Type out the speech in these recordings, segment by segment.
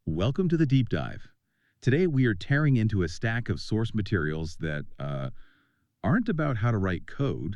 Welcome to the deep dive. Today we are tearing into a stack of source materials that aren't about how to write code,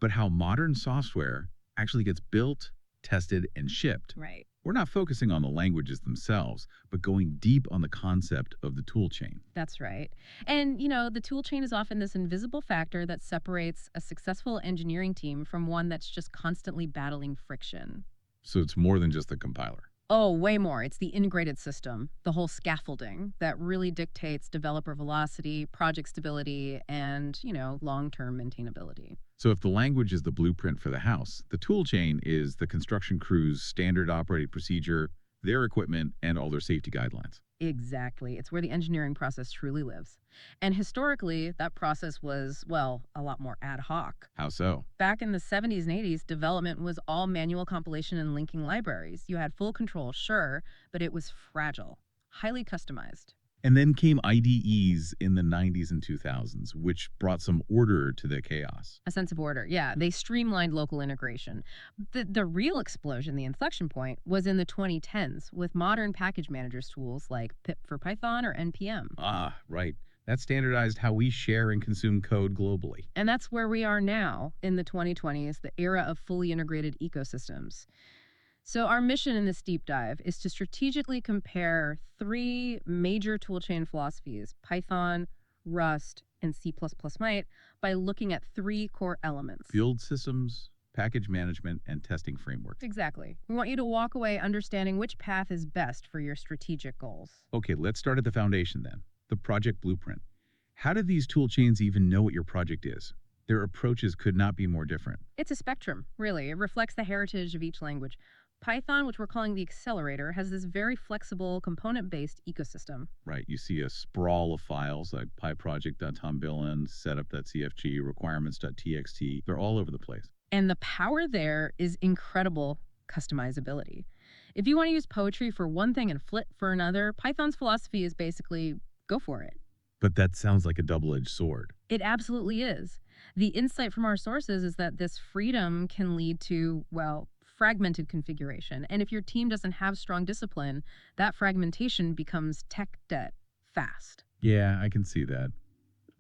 but how modern software actually gets built, tested, and shipped. Right. We're not focusing on the languages themselves, but going deep on the concept of the tool chain. That's right. And, the tool chain is often this invisible factor that separates a successful engineering team from one that's just constantly battling friction. So it's more than just the compiler. Oh, way more. It's the integrated system, the whole scaffolding that really dictates developer velocity, project stability, and, long term maintainability. So if the language is the blueprint for the house, the tool chain is the construction crew's standard operating procedure, their equipment, and all their safety guidelines. Exactly. It's where the engineering process truly lives. And historically, that process was, well, a lot more ad hoc. How so? Back in the 70s and 80s, development was all manual compilation and linking libraries. You had full control, sure, but it was fragile, highly customized. And then came IDEs in the 90s and 2000s, which brought some order to the chaos. A sense of order. Yeah, they streamlined local integration. The real explosion, the inflection point, was in the 2010s with modern package managers tools like pip for Python or NPM. Ah, right. That standardized how we share and consume code globally. And that's where we are now in the 2020s, the era of fully integrated ecosystems. So, our mission in this deep dive is to strategically compare three major toolchain philosophies Python, Rust, and C++ by looking at three core elements. Field systems, package management, and testing frameworks. Exactly. We want you to walk away understanding which path is best for your strategic goals. Okay, let's start at the foundation then, the project blueprint. How do these tool chains even know what your project is? Their approaches could not be more different. It's a spectrum, really. It reflects the heritage of each language. Python, which we're calling the accelerator, has this very flexible component-based ecosystem. Right, you see a sprawl of files like pyproject.tombilin, setup.cfg, requirements.txt. They're all over the place. And the power there is incredible customizability. If you want to use poetry for one thing and Flit for another, Python's philosophy is basically go for it. But that sounds like a double-edged sword. It absolutely is. The insight from our sources is that this freedom can lead to, well, fragmented configuration. And if your team doesn't have strong discipline, that fragmentation becomes tech debt fast. Yeah, I can see that.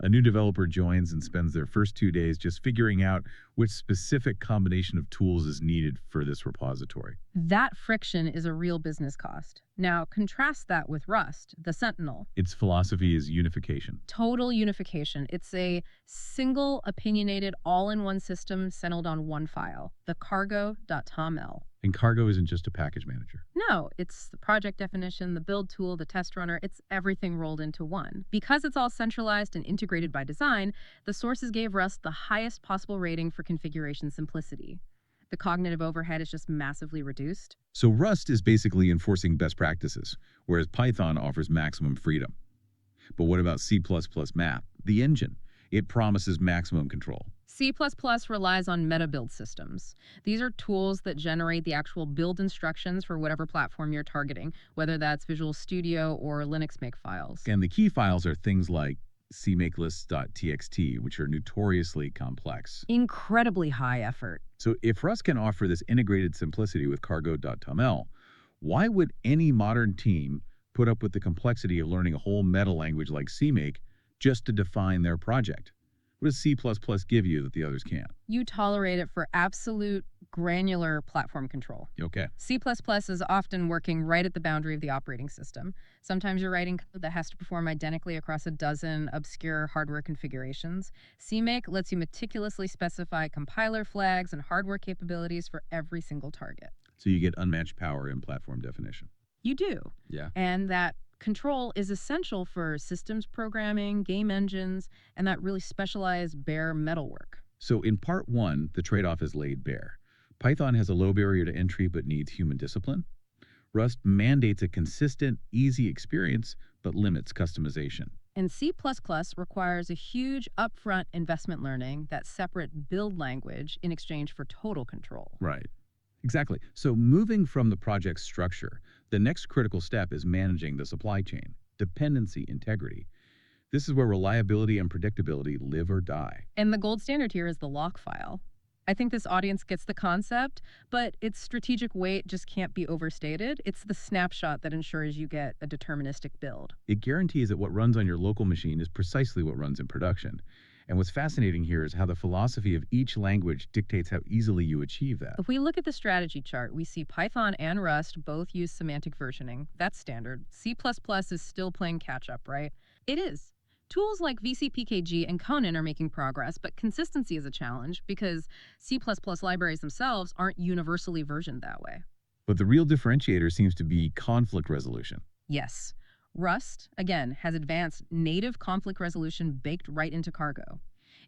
A new developer joins and spends their first 2 days just figuring out which specific combination of tools is needed for this repository. That friction is a real business cost. Now, contrast that with Rust, the Sentinel. Its philosophy is unification. Total unification. It's a single, opinionated, all-in-one system settled on one file, the cargo.toml. And Cargo isn't just a package manager. No, it's the project definition, the build tool, the test runner. It's everything rolled into one. Because it's all centralized and integrated by design, the sources gave Rust the highest possible rating for configuration simplicity. The cognitive overhead is just massively reduced. So Rust is basically enforcing best practices, whereas Python offers maximum freedom. But what about C++ map, the engine? It promises maximum control. C++ relies on meta build systems. These are tools that generate the actual build instructions for whatever platform you're targeting, whether that's Visual Studio or Linux makefiles. And the key files are things like cmakelist.txt, which are notoriously complex. Incredibly high effort. So if Rust can offer this integrated simplicity with cargo.toml, why would any modern team put up with the complexity of learning a whole meta language like CMake just to define their project? What does C++ give you that the others can't? You tolerate it for absolute granular platform control. Okay. C++ is often working right at the boundary of the operating system. Sometimes you're writing code that has to perform identically across a dozen obscure hardware configurations. CMake lets you meticulously specify compiler flags and hardware capabilities for every single target. So you get unmatched power in platform definition. You do. Yeah. And that control is essential for systems programming, game engines, and that really specialized bare metalwork. So in part one, the trade-off is laid bare. Python has a low barrier to entry but needs human discipline. Rust mandates a consistent, easy experience but limits customization. And C++ requires a huge upfront investment learning that separate build language in exchange for total control. Right. Exactly. So moving from the project structure, the next critical step is managing the supply chain, dependency integrity. This is where reliability and predictability live or die. And the gold standard here is the lock file. I think this audience gets the concept, but its strategic weight just can't be overstated. It's the snapshot that ensures you get a deterministic build. It guarantees that what runs on your local machine is precisely what runs in production. And what's fascinating here is how the philosophy of each language dictates how easily you achieve that. If we look at the strategy chart, we see Python and Rust both use semantic versioning. That's standard. C++ is still playing catch up, right? It is. Tools like VCPKG and Conan are making progress, but consistency is a challenge because C++ libraries themselves aren't universally versioned that way. But the real differentiator seems to be conflict resolution. Yes. Rust, again, has advanced native conflict resolution baked right into Cargo.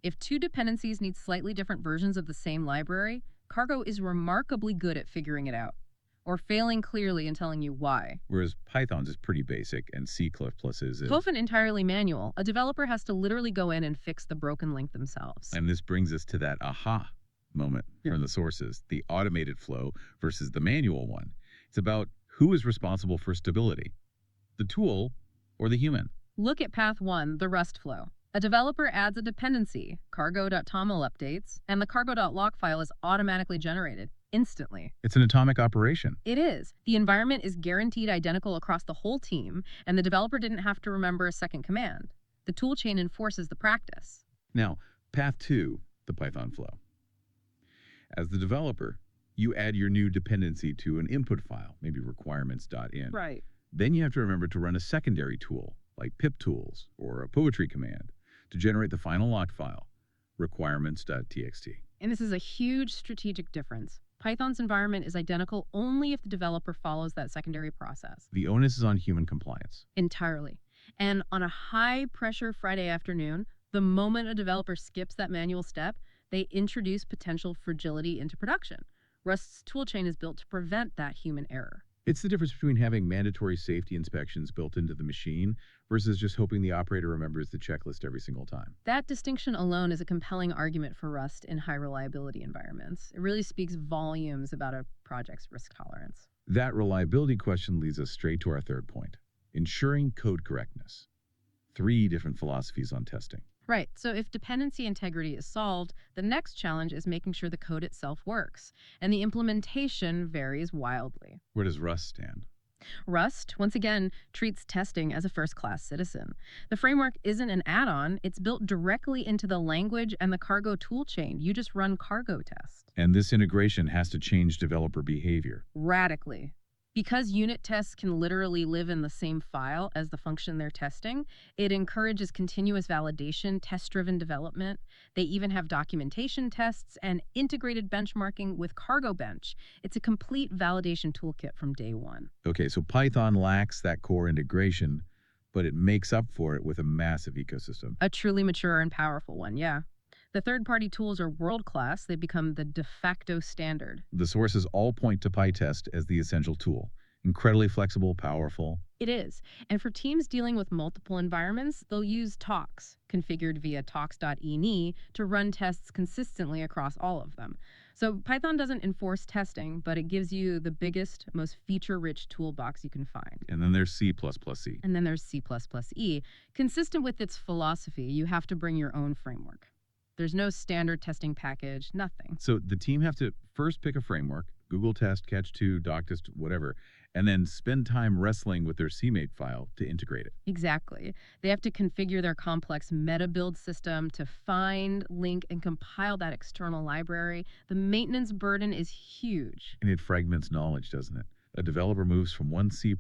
If two dependencies need slightly different versions of the same library, Cargo is remarkably good at figuring it out, or failing clearly and telling you why. Whereas Python's is pretty basic and C++'s is. Often entirely manual, a developer has to literally go in and fix the broken link themselves. And this brings us to that aha moment from the sources, the automated flow versus the manual one. It's about who is responsible for stability, the tool or the human. Look at path 1, the Rust flow. A developer adds a dependency, cargo.toml updates, and the cargo.log file is automatically generated instantly. It's an atomic operation. It is. The environment is guaranteed identical across the whole team, and the developer didn't have to remember a second command. The toolchain enforces the practice. Now, path 2, the Python flow. As the developer, you add your new dependency to an input file, maybe requirements.in. Right. Then you have to remember to run a secondary tool, like pip tools or a poetry command, to generate the final log file, requirements.txt. And this is a huge strategic difference. Python's environment is identical only if the developer follows that secondary process. The onus is on human compliance. Entirely. And on a high-pressure Friday afternoon, the moment a developer skips that manual step, they introduce potential fragility into production. Rust's toolchain is built to prevent that human error. It's the difference between having mandatory safety inspections built into the machine versus just hoping the operator remembers the checklist every single time. That distinction alone is a compelling argument for Rust in high reliability environments. It really speaks volumes about a project's risk tolerance. That reliability question leads us straight to our third point, ensuring code correctness. 3 different philosophies on testing. Right, so if dependency integrity is solved, the next challenge is making sure the code itself works, and the implementation varies wildly. Where does Rust stand? Rust, once again, treats testing as a first-class citizen. The framework isn't an add-on, it's built directly into the language and the Cargo toolchain. You just run Cargo test. And this integration has to change developer behavior. Radically. Because unit tests can literally live in the same file as the function they're testing, it encourages continuous validation, test-driven development. They even have documentation tests and integrated benchmarking with Cargo Bench. It's a complete validation toolkit from day one. Okay, so Python lacks that core integration, but it makes up for it with a massive ecosystem. A truly mature and powerful one, yeah. The third-party tools are world-class. They become the de facto standard. The sources all point to PyTest as the essential tool. Incredibly flexible, powerful. It is. And for teams dealing with multiple environments, they'll use talks, configured via talks.ini, to run tests consistently across all of them. So Python doesn't enforce testing, but it gives you the biggest, most feature-rich toolbox you can find. And then there's C++C. And then there's C++E. Consistent with its philosophy, you have to bring your own framework. There's no standard testing package, nothing. So the team have to first pick a framework, Google Test, Catch2, Doctest, whatever, and then spend time wrestling with their CMake file to integrate it. Exactly. They have to configure their complex meta build system to find, link, and compile that external library. The maintenance burden is huge. And it fragments knowledge, doesn't it? A developer moves from one C++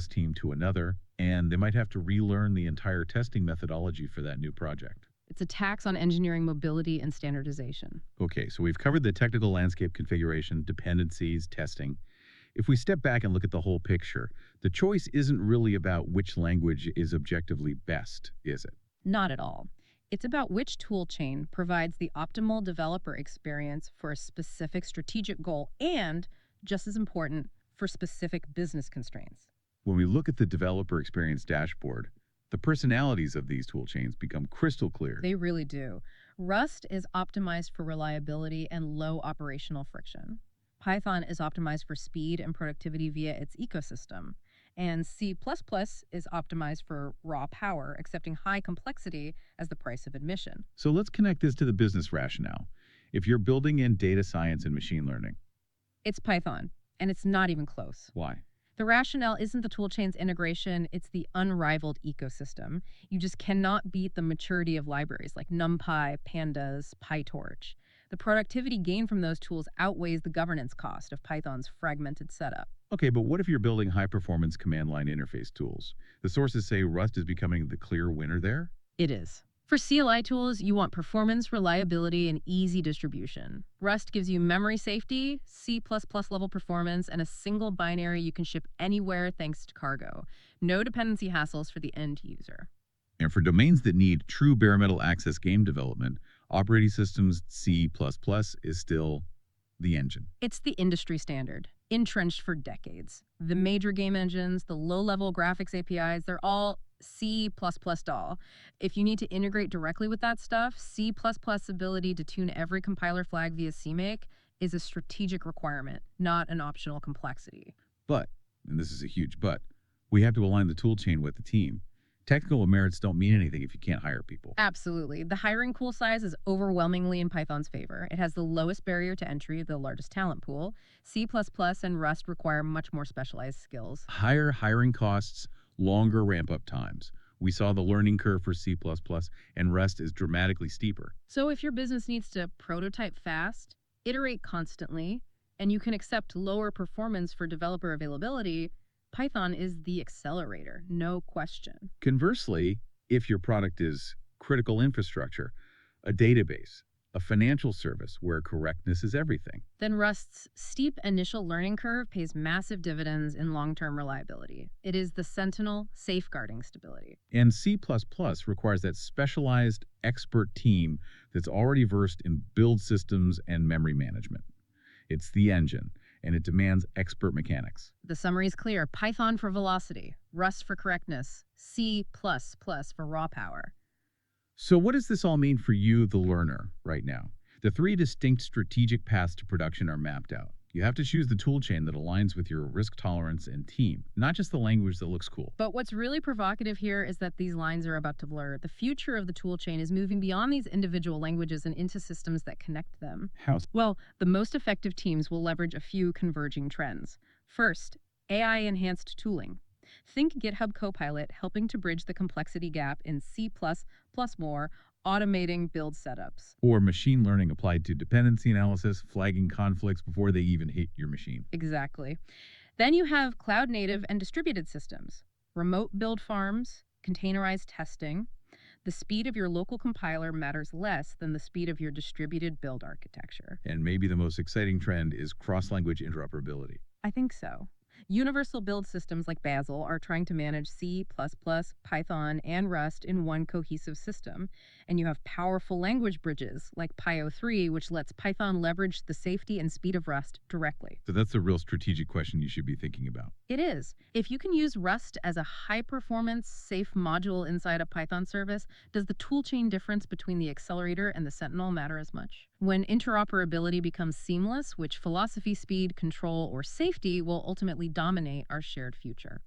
team to another, and they might have to relearn the entire testing methodology for that new project. It's a tax on engineering mobility and standardization. Okay, so we've covered the technical landscape configuration, dependencies, testing. If we step back and look at the whole picture, the choice isn't really about which language is objectively best, is it? Not at all. It's about which toolchain provides the optimal developer experience for a specific strategic goal and, just as important, for specific business constraints. When we look at the developer experience dashboard, the personalities of these toolchains become crystal clear. They really do. Rust is optimized for reliability and low operational friction. Python is optimized for speed and productivity via its ecosystem. And C++ is optimized for raw power, accepting high complexity as the price of admission. So let's connect this to the business rationale. if you're building in data science and machine learning? It's Python, and it's not even close. Why? The rationale isn't the toolchain's integration, it's the unrivaled ecosystem. You just cannot beat the maturity of libraries like NumPy, Pandas, PyTorch. The productivity gain from those tools outweighs the governance cost of Python's fragmented setup. Okay, but what if you're building high-performance command line interface tools? The sources say Rust is becoming the clear winner there. It is. For CLI tools, you want performance, reliability, and easy distribution. Rust gives you memory safety, C++ level performance, and a single binary you can ship anywhere thanks to Cargo. No dependency hassles for the end user. And for domains that need true bare metal access game development, operating systems C++ is still the engine. It's the industry standard, entrenched for decades. The major game engines, the low-level graphics APIs, they're all C++ doll. If you need to integrate directly with that stuff, C++ ability to tune every compiler flag via CMake is a strategic requirement, not an optional complexity. But, and this is a huge but, we have to align the toolchain with the team. Technical merits don't mean anything if you can't hire people. Absolutely. The hiring pool size is overwhelmingly in Python's favor. It has the lowest barrier to entry, the largest talent pool. C++ and Rust require much more specialized skills. Higher hiring costs, longer ramp-up times. We saw the learning curve for C++, and Rust is dramatically steeper. So if your business needs to prototype fast, iterate constantly, and you can accept lower performance for developer availability, Python is the accelerator, no question. Conversely, if your product is critical infrastructure, a database, a financial service where correctness is everything, Then Rust's steep initial learning curve pays massive dividends in long-term reliability. It is the sentinel safeguarding stability. and C++ requires that specialized expert team that's already versed in build systems and memory management. It's the engine, and it demands expert mechanics. The summary is clear: Python for velocity, Rust for correctness, C++ for raw power. So what does this all mean for you, the learner, right now? The three distinct strategic paths to production are mapped out. You have to choose the toolchain that aligns with your risk tolerance and team, not just the language that looks cool. But what's really provocative here is that these lines are about to blur. The future of the toolchain is moving beyond these individual languages and into systems that connect them. How? Well, the most effective teams will leverage a few converging trends. First, AI-enhanced tooling. Think GitHub Copilot helping to bridge the complexity gap in C++ more, automating build setups. Or machine learning applied to dependency analysis, flagging conflicts before they even hit your machine. Exactly. Then you have cloud-native and distributed systems, remote build farms, containerized testing. The speed of your local compiler matters less than the speed of your distributed build architecture. And maybe the most exciting trend is cross-language interoperability. I think so. Universal build systems like Bazel are trying to manage C++, Python, and Rust in one cohesive system. And you have powerful language bridges like PyO3, which lets Python leverage the safety and speed of Rust directly. So that's a real strategic question you should be thinking about. It is. If you can use Rust as a high-performance, safe module inside a Python service, does the toolchain difference between the accelerator and the Sentinel matter as much? When interoperability becomes seamless, which philosophy, speed, control, or safety will ultimately dominate our shared future?